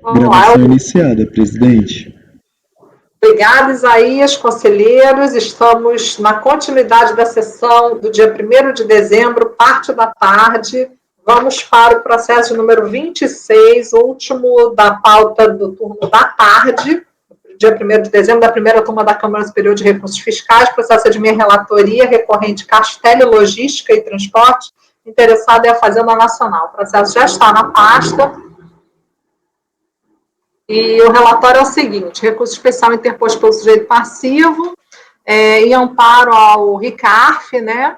Vamos lá. Gravação iniciada, presidente. Obrigada, Isaías, conselheiros. Estamos na continuidade da sessão do dia 1º de dezembro, parte da tarde. Vamos para o processo número 26, último da pauta do turno da tarde, dia 1º de dezembro, da primeira turma da Câmara Superior de Recursos Fiscais, processo de minha relatoria, recorrente Castelli Logística e Transporte, interessado em a Fazenda Nacional. O processo já está na pasta. E o relatório é o seguinte: recurso especial interposto pelo sujeito passivo, em amparo ao RICARF, né?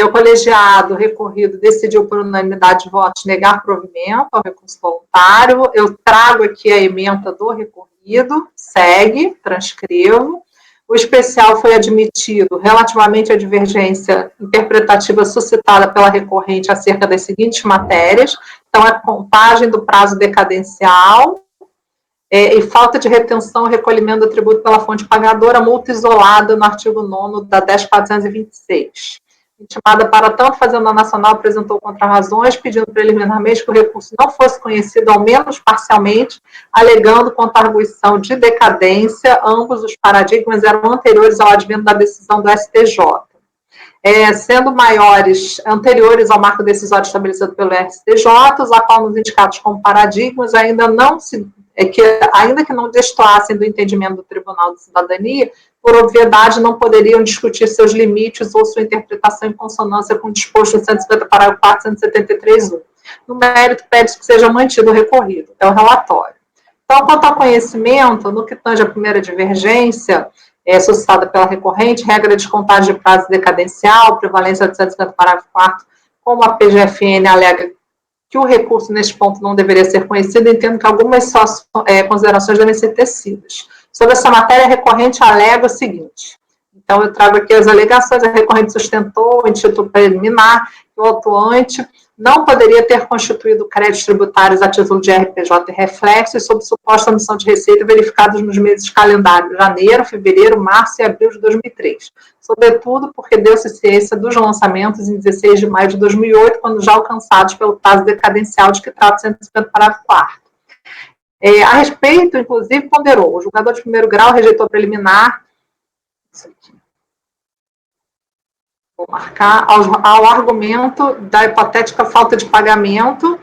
O colegiado recorrido decidiu por unanimidade de votos negar provimento ao recurso voluntário. Eu trago aqui a ementa do recorrido, segue, transcrevo. O especial foi admitido relativamente à divergência interpretativa suscitada pela recorrente acerca das seguintes matérias. Então, a contagem do prazo decadencial, e falta de retenção e recolhimento do tributo pela fonte pagadora, multa isolada no artigo 9º da 10.426. Intimada para tanto, a Fazenda Nacional apresentou contrarrazões, pedindo preliminarmente que o recurso não fosse conhecido, ao menos parcialmente, alegando contra-arguição de decadência. Ambos os paradigmas eram anteriores ao advento da decisão do STJ. Sendo maiores, anteriores ao marco decisório estabelecido pelo STJ, os qual nos indicados como paradigmas ainda que não destoassem do entendimento do Tribunal de Cidadania, por obviedade não poderiam discutir seus limites ou sua interpretação em consonância com o disposto no 150, parágrafo 4, 173.1. No mérito, pede que seja mantido o recorrido. É o relatório. Então, quanto ao conhecimento, no que tange a primeira divergência, suscitada pela recorrente, regra de contagem de prazo decadencial, prevalência do 150, parágrafo 4, como a PGFN alega que o recurso neste ponto não deveria ser conhecido, entendo que algumas considerações devem ser tecidas. Sobre essa matéria, a recorrente alega o seguinte. Então, eu trago aqui as alegações. A recorrente sustentou, em título preliminar, que o autuante não poderia ter constituído créditos tributários a título de RPJ e reflexos sob suposta omissão de receita verificados nos meses calendário janeiro, fevereiro, março e abril de 2003. Sobretudo porque deu-se ciência dos lançamentos em 16 de maio de 2008, quando já alcançados pelo prazo decadencial de que trata o 150, parágrafo 4º. A respeito, inclusive, ponderou. O julgador de primeiro grau rejeitou a preliminar. Isso aqui. Vou marcar ao argumento da hipotética falta de pagamento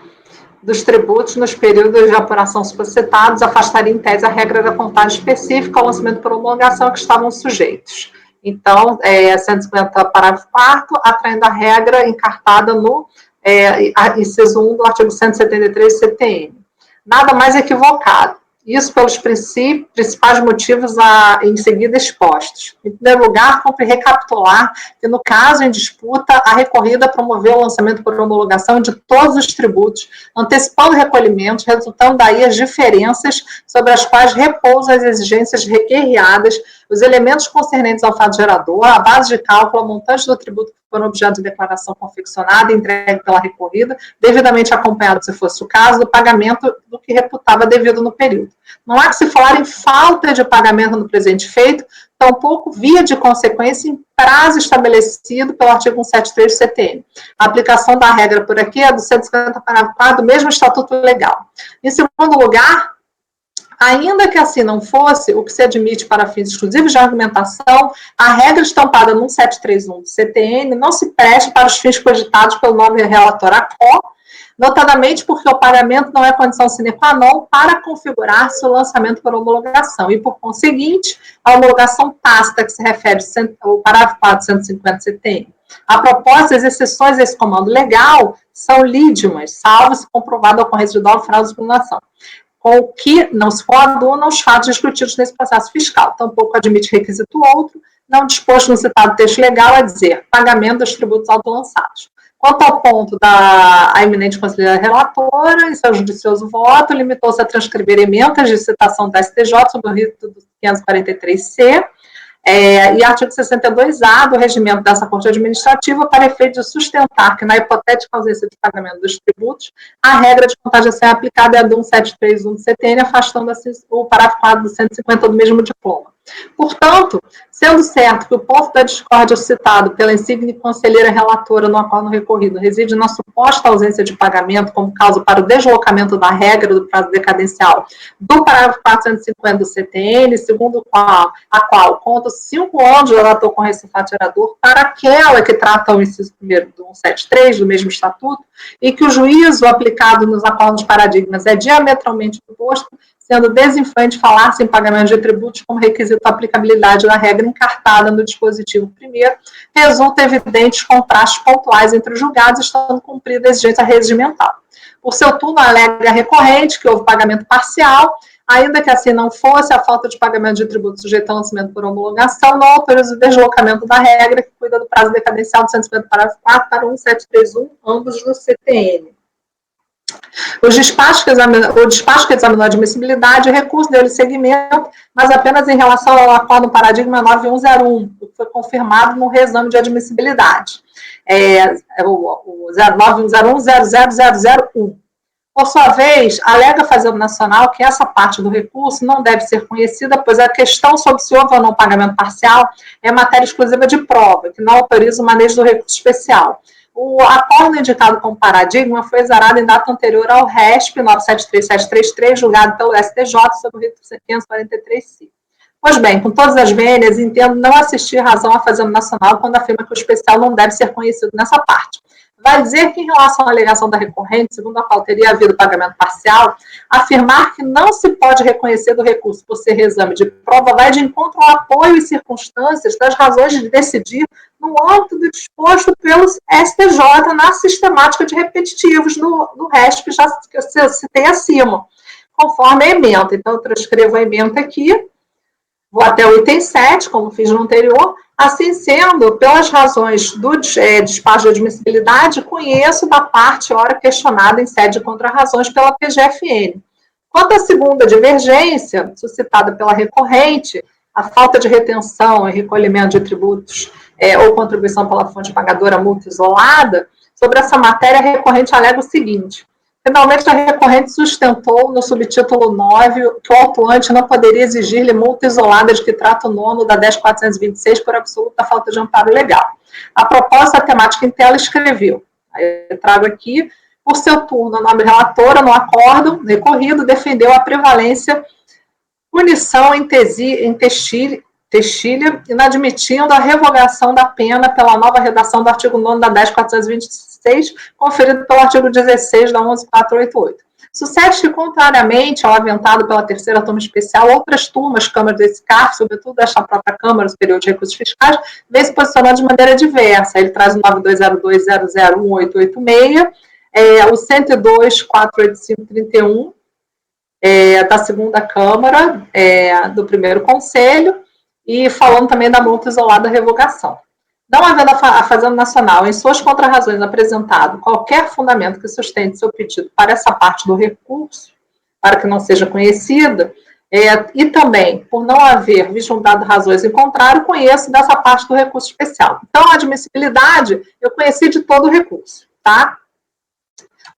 dos tributos nos períodos de apuração supacitados, afastaria em tese a regra da contagem específica ao lançamento por homologação a que estavam sujeitos. Então, 150, parágrafo 4º, atraindo a regra encartada no inciso 1 do artigo 173 CTN. Nada mais equivocado. Isso pelos principais motivos em seguida expostos. Em primeiro lugar, cumpre recapitular que, no caso em disputa, a recorrida promoveu o lançamento por homologação de todos os tributos, antecipando recolhimentos, resultando daí as diferenças sobre as quais repousam as exigências requeridas, os elementos concernentes ao fato gerador, a base de cálculo, a montante do tributo que for objeto de declaração confeccionada e entregue pela recorrida, devidamente acompanhado, se fosse o caso, do pagamento do que reputava devido no período. Não há que se falar em falta de pagamento no presente feito, tampouco via de consequência em prazo estabelecido pelo artigo 173 do CTN. A aplicação da regra por aqui é do 150, parágrafo 4 do mesmo Estatuto Legal. Em segundo lugar, ainda que assim não fosse, o que se admite para fins exclusivos de argumentação, a regra estampada no 1731 do CTN não se presta para os fins cogitados pelo nome relator ACO, notadamente porque o pagamento não é condição sine qua non para configurar-se o lançamento por homologação, e, por conseguinte, a homologação tácita que se refere ao parágrafo 4 do 150 CTN. A propósito, as exceções a esse comando legal são lídimas, salvo se comprovado a ocorrência de dolo, fraude ou discriminação, com o que não se coadunam os fatos discutidos nesse processo fiscal. Tampouco admite requisito outro, não disposto no citado texto legal a dizer pagamento dos tributos autolançados. Quanto ao ponto da eminente conselheira relatora, em seu judicioso voto, limitou-se a transcrever emendas de citação da STJ sobre o rito do 543-C e artigo 62A do regimento dessa Corte Administrativa para efeito de sustentar que, na hipotética ausência de pagamento dos tributos, a regra de contagem a ser aplicada é a do 1731 do CTN, afastando assim o parágrafo 4 do 150 do mesmo diploma. Portanto, sendo certo que o ponto da discórdia citado pela insigne conselheira relatora no acordo recorrido reside na suposta ausência de pagamento como causa para o deslocamento da regra do prazo decadencial do parágrafo 450 do CTN, segundo a qual conta 5 anos de relator com recifaturador para aquela que trata o inciso 1º do 173 do mesmo estatuto e que o juízo aplicado nos acordos paradigmas é diametralmente oposto, sendo desinfluente falar-se em pagamento de tributos como requisito da aplicabilidade da regra encartada no dispositivo primeiro, resulta evidentes contrastes pontuais entre os julgados, estando cumprida a exigência regimental. Por seu turno, alega a recorrente que houve pagamento parcial, ainda que assim não fosse, a falta de pagamento de tributo sujeito ao lançamento por homologação não autoriza o deslocamento da regra que cuida do prazo decadencial do 150 parágrafo 4 para 1731, ambos no CTN. O despacho que examinou a admissibilidade, o recurso deu-lhe seguimento, mas apenas em relação ao acordo paradigma 9101, o que foi confirmado no reexame de admissibilidade. O 9101-00001. Por sua vez, alega a Fazenda Nacional que essa parte do recurso não deve ser conhecida, pois a questão sobre se houve ou não pagamento parcial é matéria exclusiva de prova, que não autoriza o manejo do recurso especial. O acordo indicado como paradigma foi exarado em data anterior ao RESP 973733, julgado pelo STJ sobre o rito 543-C. Pois bem, com todas as vênias, entendo não assistir razão à Fazenda Nacional quando afirma que o especial não deve ser conhecido nessa parte. Vai dizer que, em relação à alegação da recorrente, segundo a qual teria havido pagamento parcial, afirmar que não se pode reconhecer do recurso por ser reexame de prova vai de encontro ao apoio e circunstâncias das razões de decidir no âmbito do disposto pelo STJ na sistemática de repetitivos no RESP, já que eu citei acima, conforme a ementa. Então, eu transcrevo a ementa aqui, vou até o item 7, como fiz no anterior. Assim sendo, pelas razões do despacho de admissibilidade, conheço da parte ora questionada em sede de contrarrazões pela PGFN. Quanto à segunda divergência, suscitada pela recorrente, a falta de retenção e recolhimento de tributos ou contribuição pela fonte pagadora multa isolada, sobre essa matéria, a recorrente alega o seguinte: finalmente, a recorrente sustentou no subtítulo 9 que o autuante não poderia exigir-lhe multa isolada de que trata o nono da 10.426 por absoluta falta de amparo legal. A proposta temática em tela escreveu, aí eu trago aqui, por seu turno, a nome relatora, no acordo recorrido, defendeu a prevalência punição em textilha, inadmitindo a revogação da pena pela nova redação do artigo 9º da 10.426, conferido pelo artigo 16 da 11.488. Sucede que, contrariamente ao aventado pela terceira turma especial, outras turmas, câmaras desse CARF, sobretudo desta própria Câmara Superior de Recursos Fiscais, vem se posicionando de maneira diversa. Ele traz o 9202001886, o 102.48531, da segunda Câmara, do primeiro Conselho, e falando também da multa isolada revogação. Não havendo a Fazenda Nacional, em suas contrarrazões, apresentado qualquer fundamento que sustente seu pedido para essa parte do recurso, para que não seja conhecida, e também, por não haver vislumbrado razões em contrário, conheço dessa parte do recurso especial. Então, a admissibilidade, eu conheci de todo o recurso, tá?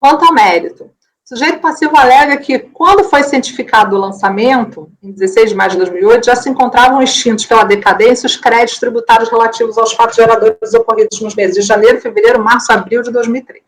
Quanto ao mérito, o sujeito passivo alega que, quando foi cientificado o lançamento, em 16 de maio de 2008, já se encontravam extintos pela decadência os créditos tributários relativos aos fatos geradores ocorridos nos meses de janeiro, fevereiro, março e abril de 2003.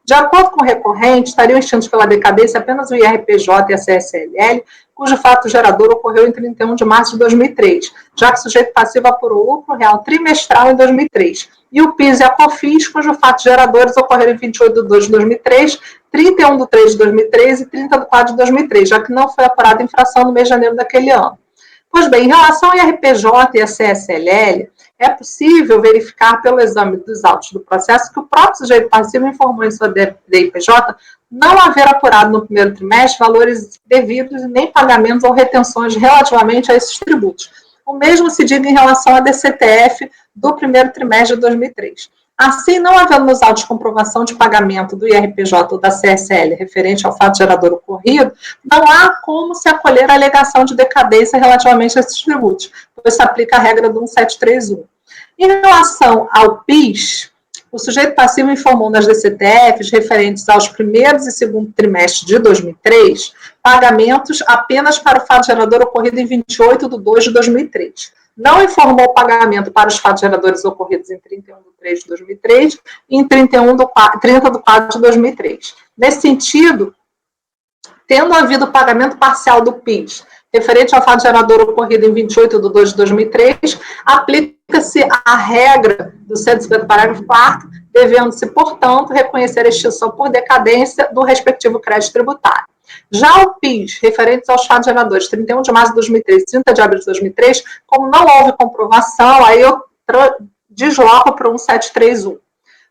De acordo com o recorrente, estariam extintos pela decadência apenas o IRPJ e a CSLL, cujo fato gerador ocorreu em 31 de março de 2003, já que o sujeito passivo apurou lucro real trimestral em 2003, e o PIS e a COFINS, cujos fatos geradores ocorreram em 28 de 2 de 2003, 31 de 3 de 2003 e 30 de 4 de 2003, já que não foi apurada infração no mês de janeiro daquele ano. Pois bem, em relação ao IRPJ e a CSLL, é possível verificar pelo exame dos autos do processo que o próprio sujeito passivo informou em sua DIPJ não haver apurado no primeiro trimestre valores devidos e nem pagamentos ou retenções relativamente a esses tributos. O mesmo se diga em relação à DCTF do primeiro trimestre de 2003. Assim, não havendo nos autos comprovação de pagamento do IRPJ ou da CSL referente ao fato gerador ocorrido, não há como se acolher a alegação de decadência relativamente a esses tributos, pois se aplica a regra do 1731. Em relação ao PIS, o sujeito passivo informou nas DCTFs referentes aos primeiros e segundo trimestres de 2003 pagamentos apenas para o fato gerador ocorrido em 28 de 2 de 2003. Não informou o pagamento para os fatos geradores ocorridos em 31 de 3 de 2003 e em 30 de 4 de 2003. Nesse sentido, tendo havido pagamento parcial do PIS referente ao fato gerador ocorrido em 28 de 2 de 2003, aplica-se a regra do 150, parágrafo 4º, devendo-se, portanto, reconhecer a extinção por decadência do respectivo crédito tributário. Já o PIS, referentes aos fatos geradores 31 de março de 2003 e 30 de abril de 2003, como não houve comprovação, aí eu desloco para o 1731.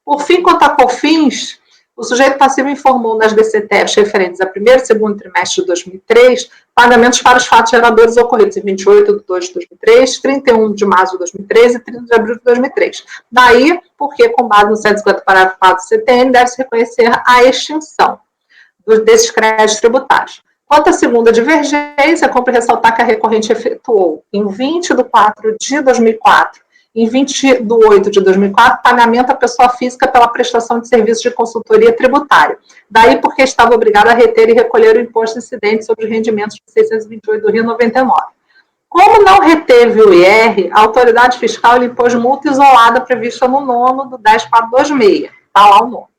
Por fim, quanto a COFINS, o sujeito passivo informou nas DCTFs referentes a primeiro e segundo trimestre de 2003 pagamentos para os fatos geradores ocorridos em 28 de 2 de 2003, 31 de março de 2003 e 30 de abril de 2003. Daí, porque, com base no 150, parágrafo 4 do CTN, deve-se reconhecer a extinção desses créditos tributários. Quanto à segunda divergência, cumpre ressaltar que a recorrente efetuou, em 20 de 4 de 2004, em 20 de 8 de 2004, pagamento à pessoa física pela prestação de serviços de consultoria tributária. Daí porque estava obrigada a reter e recolher o imposto incidente sobre os rendimentos de 628 do Rio 99. Como não reteve o IR, a autoridade fiscal lhe impôs multa isolada prevista no nono do 10.426. Está lá o nome.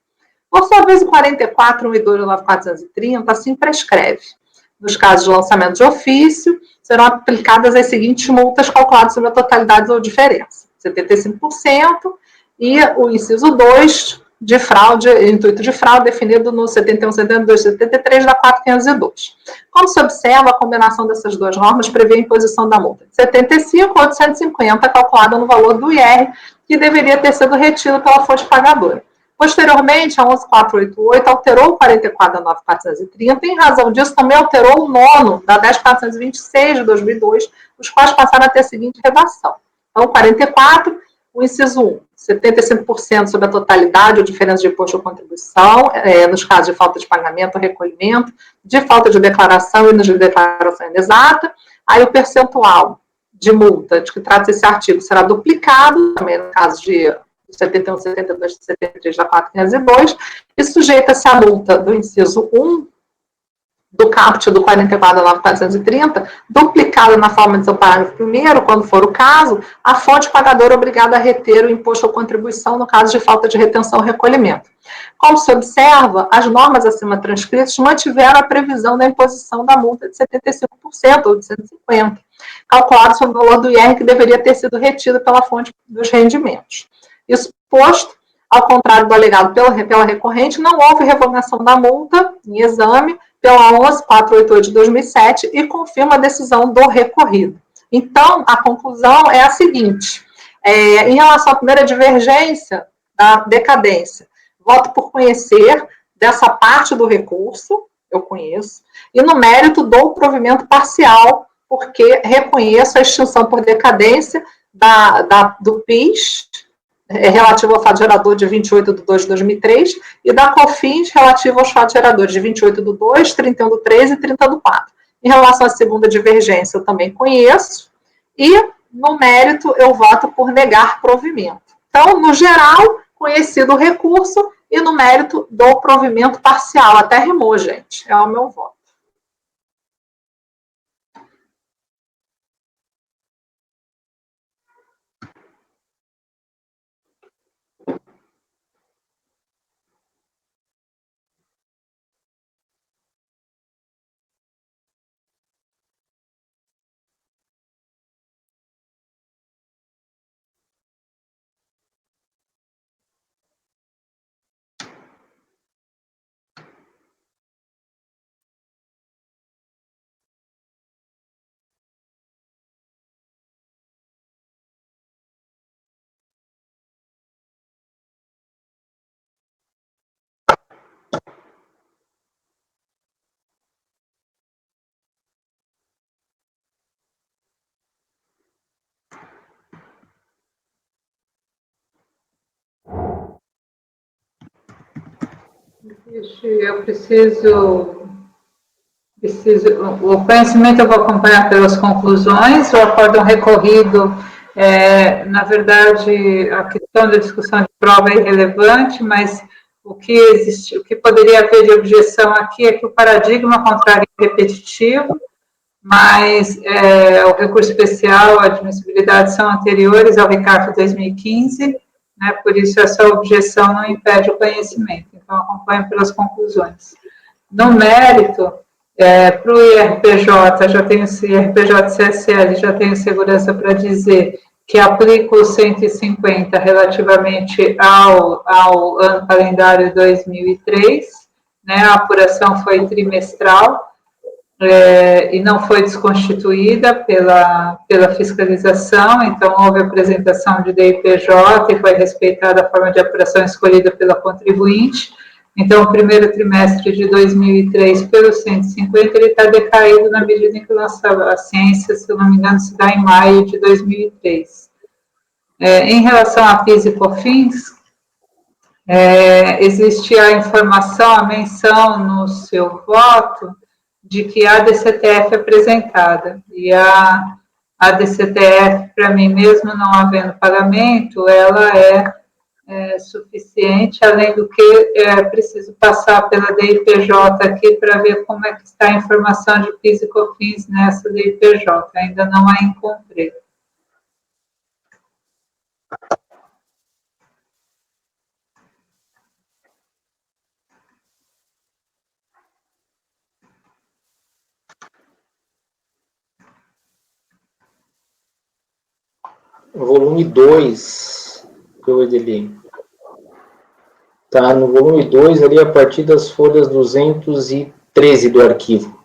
Por sua vez, o 44, 1 e 2 do 9.430, assim prescreve. Nos casos de lançamento de ofício, serão aplicadas as seguintes multas calculadas sobre a totalidade ou diferença. 75% e o inciso 2 de fraude, intuito de fraude, definido no 71, 72, 73 da 4.502. Como se observa, a combinação dessas duas normas prevê a imposição da multa de 75 ou de 150, calculada no valor do IR, que deveria ter sido retido pela fonte pagadora. Posteriormente, a 11.488 alterou o 44 da 9.430, em razão disso também alterou o nono da 10.426 de 2002, os quais passaram a ter a seguinte redação. Então, 44, o inciso 1, 75% sobre a totalidade ou diferença de imposto ou contribuição, nos casos de falta de pagamento ou recolhimento, de falta de declaração e de declaração inexata. Aí o percentual de multa de que trata esse artigo será duplicado, também no caso de 71, 72, 73 da 4.502, e sujeita-se à multa do inciso 1 do caput do 44 da 9.430, duplicada na forma de seu parágrafo primeiro, quando for o caso, a fonte pagadora obrigada a reter o imposto ou contribuição no caso de falta de retenção ou recolhimento. Como se observa, as normas acima transcritas mantiveram a previsão da imposição da multa de 75% ou de 150%, calculado sobre o valor do IR que deveria ter sido retido pela fonte dos rendimentos. Isso posto, ao contrário do alegado pela recorrente, não houve revogação da multa em exame pela 11.488 de 2007 e confirma a decisão do recorrido. Então, a conclusão é a seguinte, em relação à primeira divergência da decadência, voto por conhecer dessa parte do recurso, eu conheço, e no mérito dou provimento parcial, porque reconheço a extinção por decadência do PIS, relativo ao fato gerador de 28 de 2 de 2003, e da COFINS relativo aos fatos geradores de 28 do 2, 31 do 3 e 30 do 4. Em relação à segunda divergência, eu também conheço, e no mérito eu voto por negar provimento. Então, no geral, conhecido o recurso, e no mérito dou provimento parcial. Até rimou, gente. É o meu voto. Eu preciso, o conhecimento eu vou acompanhar pelas conclusões, o acórdão recorrido Na verdade, a questão da discussão de prova é irrelevante, mas o que poderia haver de objeção aqui é que o paradigma contrário é repetitivo, mas o recurso especial, a admissibilidade são anteriores ao RECARF 2015, né, por isso essa objeção não impede o conhecimento. Então, acompanho pelas conclusões. No mérito, para o IRPJ, já tenho IRPJ CSL, já tenho segurança para dizer que aplico o 150 relativamente ao ano calendário 2003, né, a apuração foi trimestral, e não foi desconstituída pela fiscalização, então houve apresentação de DIPJ e foi respeitada a forma de apuração escolhida pela contribuinte. Então, o primeiro trimestre de 2003, pelo 150, ele está decaído na medida em que a ciência, se não me engano, se dá em maio de 2003. Em relação a PIS e COFINS, existe a informação, a menção no seu voto, de que a DCTF é apresentada. E a DCTF, para mim, mesmo não havendo pagamento, ela é suficiente, além do que é preciso passar pela DIPJ aqui para ver como é que está a informação de PIS e COFINS nessa DIPJ. Ainda não a encontrei. Volume 2, que eu dele. Tá, no volume 2, ali, a partir das folhas 213 do arquivo.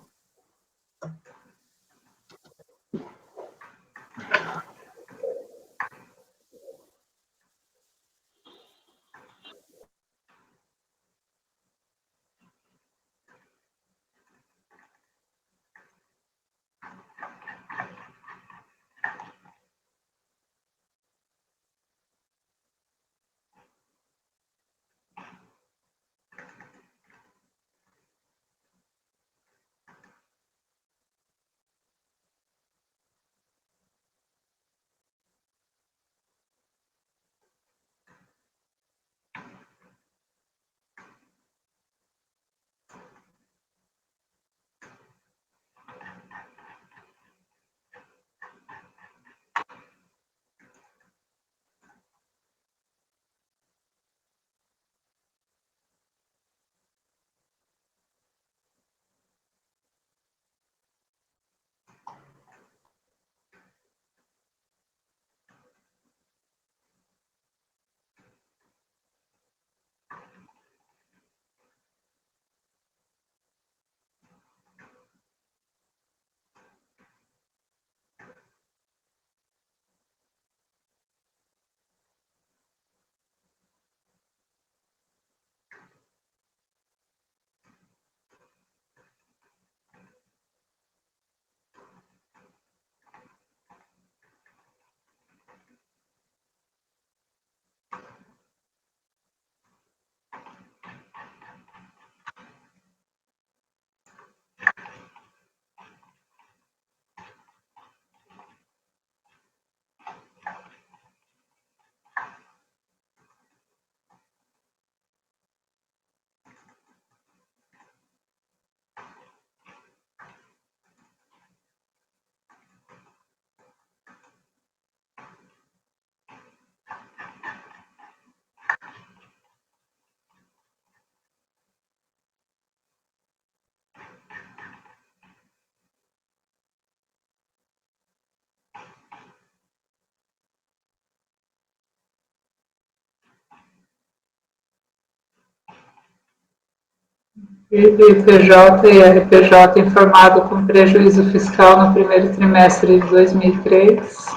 IPJ e RPJ informado com prejuízo fiscal no primeiro trimestre de 2003.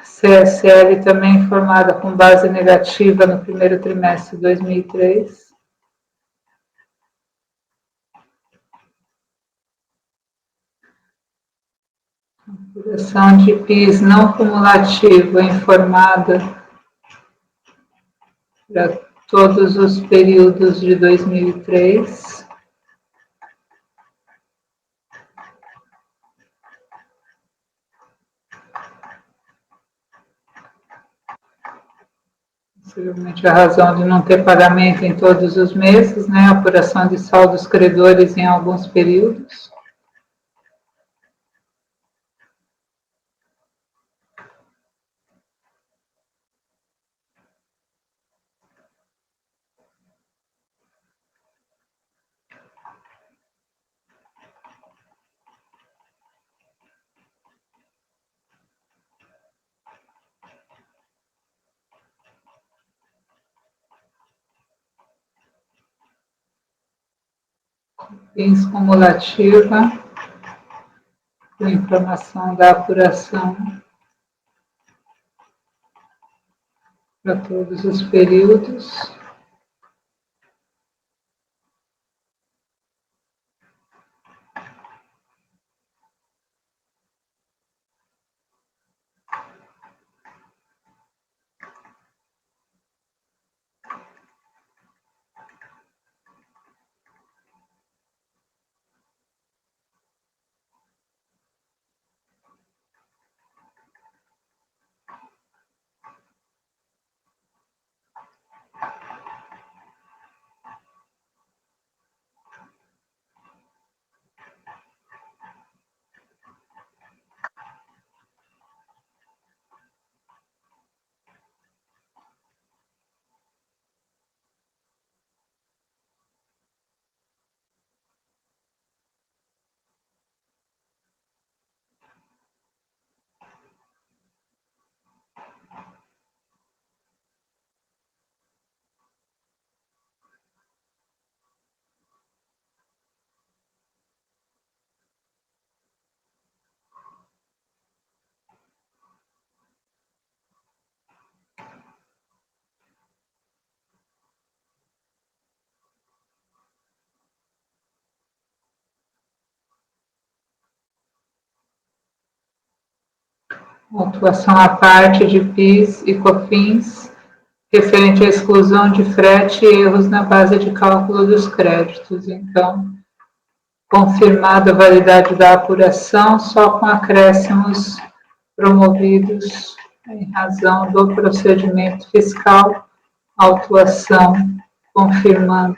CSL também informada com base negativa no primeiro trimestre de 2003. Apuração de PIS não cumulativa informada para todos os períodos de 2003. Possivelmente a razão de não ter pagamento em todos os meses, né? Apuração de saldos credores em alguns períodos. Fins cumulativa, com informação da apuração para todos os períodos. Autuação à parte de PIS e COFINS, referente à exclusão de frete e erros na base de cálculo dos créditos. Então, confirmada a validade da apuração, só com acréscimos promovidos em razão do procedimento fiscal, autuação confirmando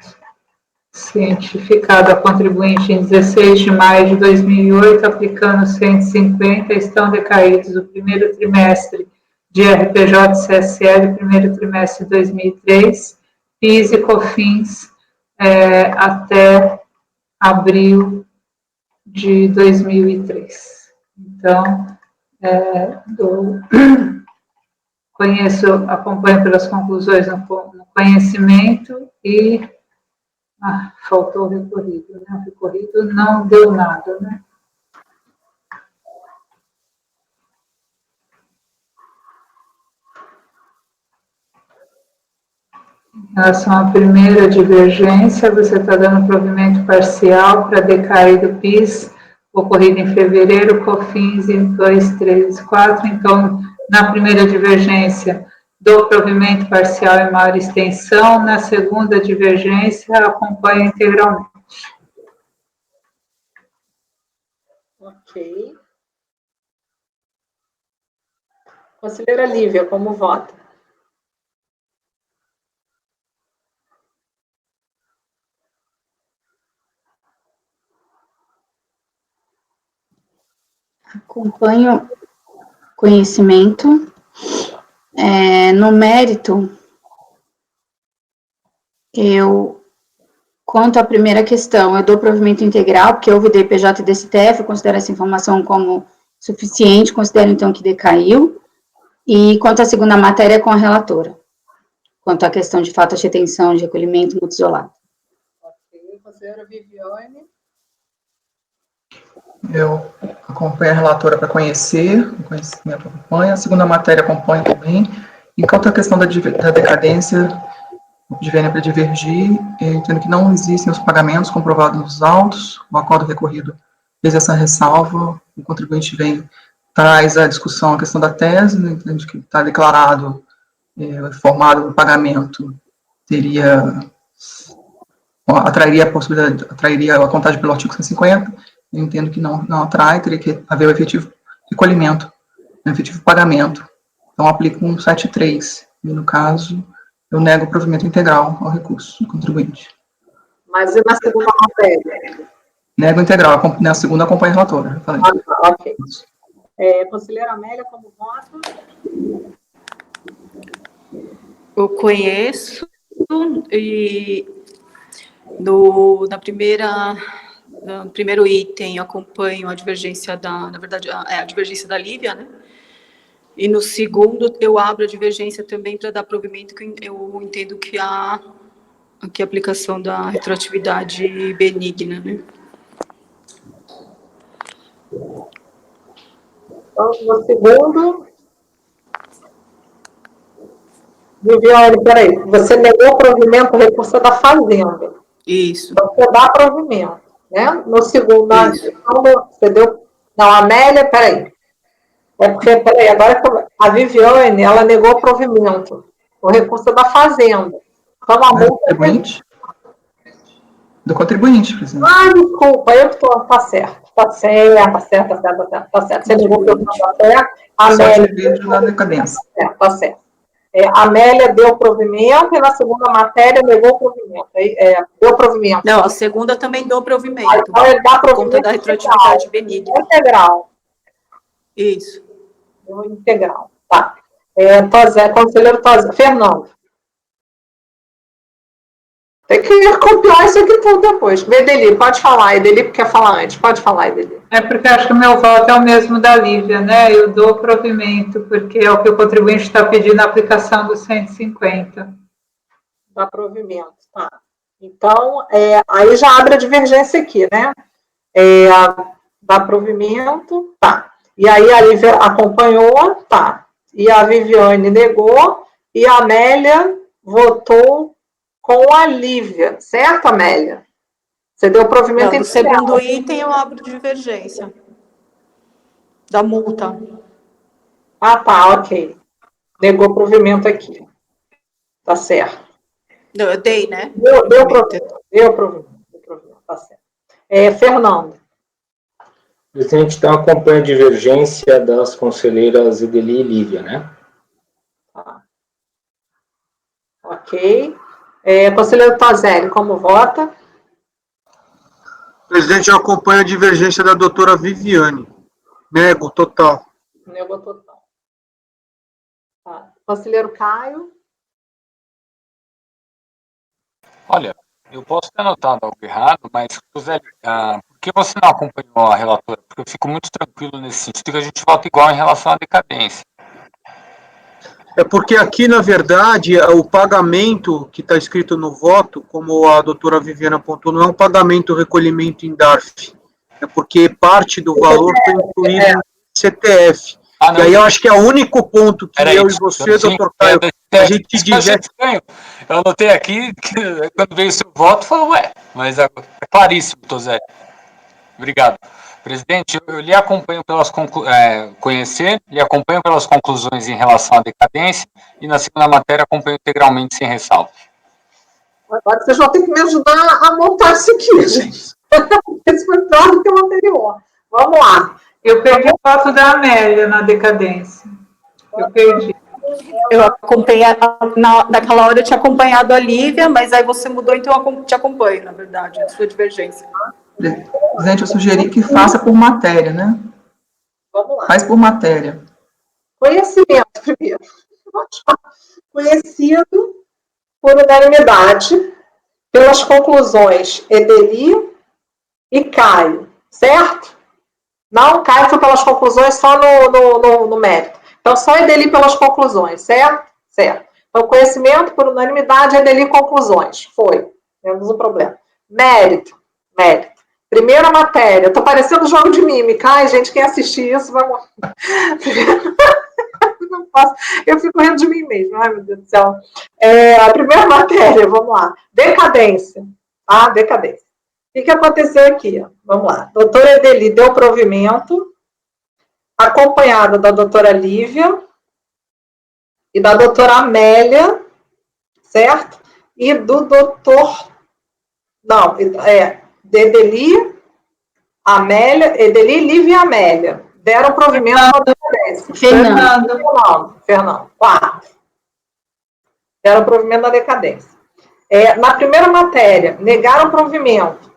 cientificado a contribuinte em 16 de maio de 2008, aplicando 150, estão decaídos o primeiro trimestre de RPJ e CSL, primeiro trimestre de 2003, PIS e COFINS até abril de 2003. Então, acompanho pelas conclusões no conhecimento e faltou o recorrido, né? O recorrido não deu nada, né? Em relação à primeira divergência, você está dando provimento parcial para decair do PIS, ocorrido em fevereiro, COFINS em 2, 3, 4. Então, na primeira divergência, dou provimento parcial em maior extensão. Na segunda divergência, acompanho integralmente. Ok. Conselheira Lívia, como vota? Acompanho conhecimento. No mérito, quanto à primeira questão, eu dou provimento integral, porque houve DPJ e DSTF, eu considero essa informação como suficiente, considero então que decaiu. E quanto à segunda matéria, com a relatora. Quanto à questão de fato de retenção de recolhimento muito isolado. Ok, conselheira Viviane. Eu acompanho a relatora para conhecer, o conhecimento acompanha, a segunda matéria acompanha também. E quanto à questão da decadência, divergem para divergir, entendo que não existem os pagamentos comprovados nos autos, o acordo recorrido fez essa ressalva, o contribuinte traz a discussão, a questão da tese, né, entende que está declarado, formado o pagamento, atrairia a contagem pelo artigo 150, eu entendo que não atrai, teria que haver o efetivo recolhimento, o efetivo pagamento. Então, aplico um 73, e no caso, eu nego o provimento integral ao recurso do contribuinte. Mas e na segunda matéria? Nego integral, na segunda acompanha a relatora. Já falei. Tá, ok. Conselheira Amélia, como voto? Eu conheço e no primeiro item eu acompanho a divergência na verdade, a divergência da Lívia, né? E no segundo eu abro a divergência também para dar provimento, que eu entendo que há aqui a aplicação da retroatividade benigna, né? Então, no segundo... Viviane, peraí, você negou o provimento, o recurso é da Fazenda. Isso. Então, você dá provimento, né? No segundo, Isso. você deu... Não, Amélia, peraí. Peraí, agora a Viviane, ela negou o provimento. O recurso é da Fazenda. Então, a multa... Do contribuinte, presidente. Ah, desculpa, eu estou... Tá certo. Tá certo. Você negou o provimento, tá certo. Amélia... na decadência. Tá certo. A Amélia deu provimento e na segunda matéria negou o provimento. Deu provimento. Não, a segunda também deu provimento. Então, ele dá por provimento conta da retroatividade benigna. Integral. Isso. Deu integral. Tá. Conselheiro Tozé. Fernando. Tem que copiar isso aqui tudo depois. Edeli, pode falar. Edeli quer falar antes. Pode falar, Edeli. É porque eu acho que o meu voto é o mesmo da Lívia, né? Eu dou provimento, porque é o que o contribuinte está pedindo a aplicação do 150. Dá provimento, tá. Então, aí já abre a divergência aqui, né? Dá provimento, tá. E aí a Lívia acompanhou, tá. E a Viviane negou, e a Amélia votou com a Lívia, certo, Amélia? Você deu provimento no segundo item eu abro divergência da multa. Ah, tá, ok. Negou provimento aqui. Tá certo. Não, eu dei, né? Deu provimento, tá certo. Fernando. Presidente, então acompanha a divergência das conselheiras Edeli e Lívia, né? Tá. Ok. Conselheiro Tozelli, como vota? Presidente, eu acompanho a divergência da doutora Viviane. Nego, total. Nego total. Tá. Conselheiro Caio? Olha, eu posso ter anotado algo errado, mas, José, por que você não acompanhou a relatora? Porque eu fico muito tranquilo nesse sentido que a gente vota igual em relação à decadência. É porque aqui, na verdade, o pagamento que está escrito no voto, como a doutora Viviane apontou, não é um pagamento recolhimento em DARF. É porque parte do valor foi incluído no CTF. E aí eu acho que é o único ponto que eu e você, doutor Caio, a gente diverte. Eu anotei aqui, que quando veio o seu voto, falei, mas é claríssimo, Tosé. Obrigado. Presidente, eu lhe acompanho pelas lhe acompanho pelas conclusões em relação à decadência e na segunda matéria acompanho integralmente sem ressalva. Agora vocês vão ter que me ajudar a montar isso aqui, gente. Esse foi pior do que o anterior. Vamos lá. Eu perdi o voto da Amélia na decadência. Eu perdi. Eu acompanhei, naquela hora eu tinha acompanhado a Lívia, mas aí você mudou, então eu te acompanho, na verdade, a sua divergência. Presidente, eu sugeri que faça por matéria, né? Vamos lá. Faz por matéria. Conhecimento, primeiro. Conhecido por unanimidade pelas conclusões Edeli e Caio, certo? Não, Caio foi pelas conclusões só no mérito. Então, só Edeli pelas conclusões, certo? Certo. Então, conhecimento por unanimidade, Edeli conclusões. Foi. Temos um problema. Mérito. Primeira matéria. Estou parecendo jogo de mímica. Ai, gente, quem assistir isso, vamos... Não posso. Eu fico rindo de mim mesmo. Ai, meu Deus do céu. A primeira matéria, vamos lá. Decadência. Tá? Decadência. O que aconteceu aqui? Vamos lá. Doutora Edeli deu provimento, acompanhada da doutora Lívia e da doutora Amélia, certo? E do doutor... Não, Edeli, Lívia e Amélia. Deram provimento à decadência. Fernando. 4. Deram provimento na decadência. Na primeira matéria, negaram provimento.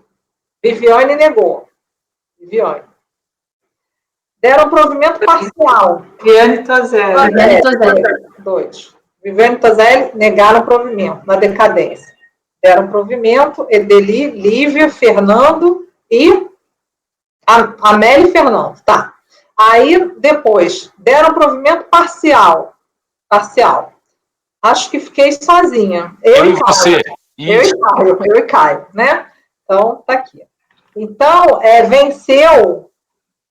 Viviane negou. Viviane. Deram provimento parcial. Viviane Tozelli. Dois. Viviane e Tozelli negaram provimento na decadência. Deram provimento, Edeli, Lívia, Fernando e Amélia e Fernando. Tá. Aí, depois, deram provimento parcial. Parcial. Acho que fiquei sozinha. Eu e você. Eu e Caio, né? Então, tá aqui. Então, venceu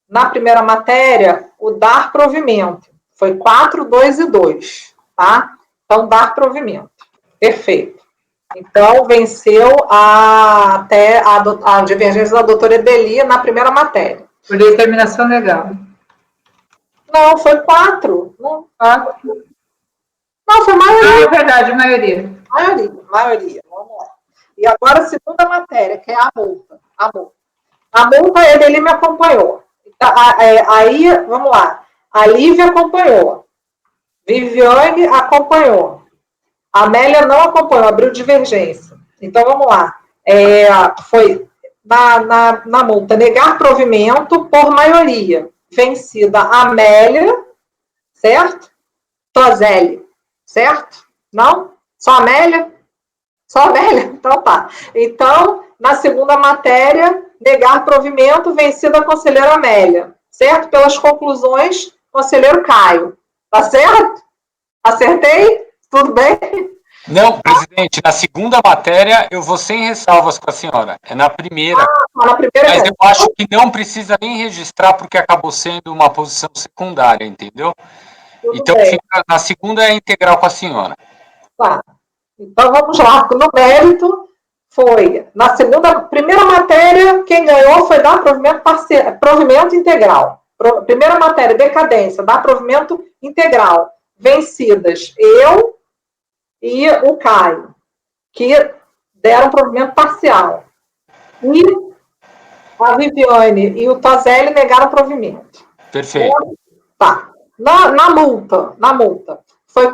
na primeira matéria o dar provimento. Foi 4, 2 e 2, tá? Então, dar provimento. Perfeito. Então, venceu até a divergência da doutora Edeli na primeira matéria. Por determinação legal. Não, foi 4. Não, 4. Não, foi maioria. É verdade, maioria. Maioria. Vamos lá. E agora a segunda matéria, que é a multa. A multa, ele me acompanhou. Aí, vamos lá. A Lívia acompanhou. Viviane acompanhou. A Amélia não acompanhou, abriu divergência. Então, vamos lá. Foi na multa, negar provimento por maioria. Vencida a Amélia, certo? Tozelli, certo? Não? Só Amélia? Só Amélia? Então tá. Então, na segunda matéria, negar provimento, vencida a conselheira Amélia. Certo? Pelas conclusões, conselheiro Caio. Tá certo? Acertei? Tudo bem? Não, presidente, na segunda matéria eu vou sem ressalvas com a senhora. É na primeira. Na primeira mas eu acho que não precisa nem registrar porque acabou sendo uma posição secundária, entendeu? Tudo então, fica, na segunda é integral com a senhora. Tá. Então, vamos lá. No mérito, foi na primeira matéria, quem ganhou foi dar provimento integral. Primeira matéria, decadência, dar provimento integral. Vencidas eu e o Caio, que deram provimento parcial. E a Viviane e o Tozelli negaram provimento. Perfeito. Tá. Na multa, foi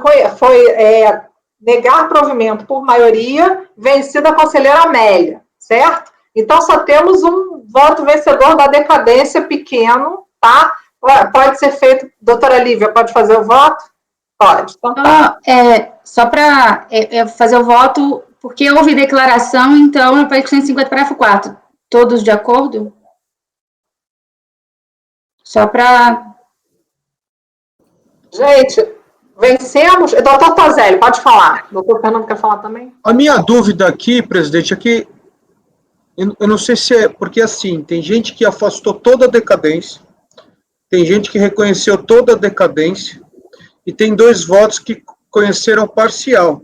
negar provimento por maioria, vencida a conselheira Amélia, certo? Então, só temos um voto vencedor da decadência pequeno, tá? Pode ser feito, doutora Lívia, pode fazer o voto? Pode. Então, tá. Só para fazer o voto, porque houve declaração, então, é para 150, parágrafo 4. Todos de acordo? Só para... Gente, vencemos. Doutor Tozelli, pode falar. Doutor Fernando quer falar também? A minha dúvida aqui, presidente, é que eu não sei se é... Porque, assim, tem gente que afastou toda a decadência, tem gente que reconheceu toda a decadência, e tem 2 votos que conheceram parcial.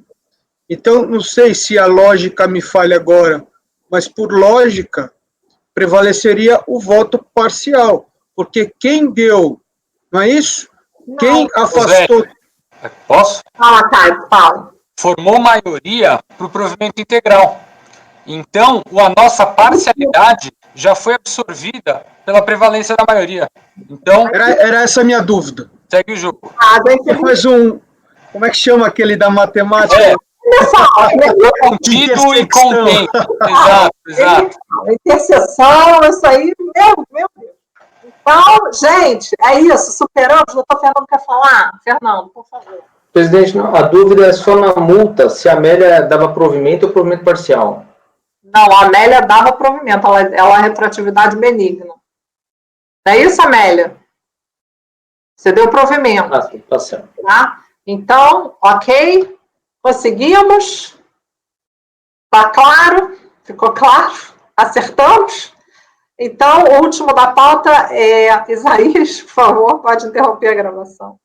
Então, não sei se a lógica me falha agora, mas por lógica, prevaleceria o voto parcial. Porque quem deu, não é isso? Não. Quem afastou... Posso? Fala, Caio, fala. Formou maioria para o provimento integral. Então, a nossa parcialidade já foi absorvida pela prevalência da maioria. Então, era essa a minha dúvida. Segue o jogo. Mais um... Como é que chama aquele da matemática? Contido e contém. Exato. Interseção, isso aí, meu Deus. Então, gente, é isso, superamos. O doutor Fernando quer falar? Fernando, por favor. Presidente, a dúvida é só na multa, se a Amélia dava provimento ou provimento parcial. Não, a Amélia dava provimento, ela é retroatividade benigna. Não é isso, Amélia? Você deu provimento. Tá certo. Tá? Então, ok, conseguimos. Tá claro? Ficou claro? Acertamos? Então, o último da pauta é Isaías, por favor, pode interromper a gravação.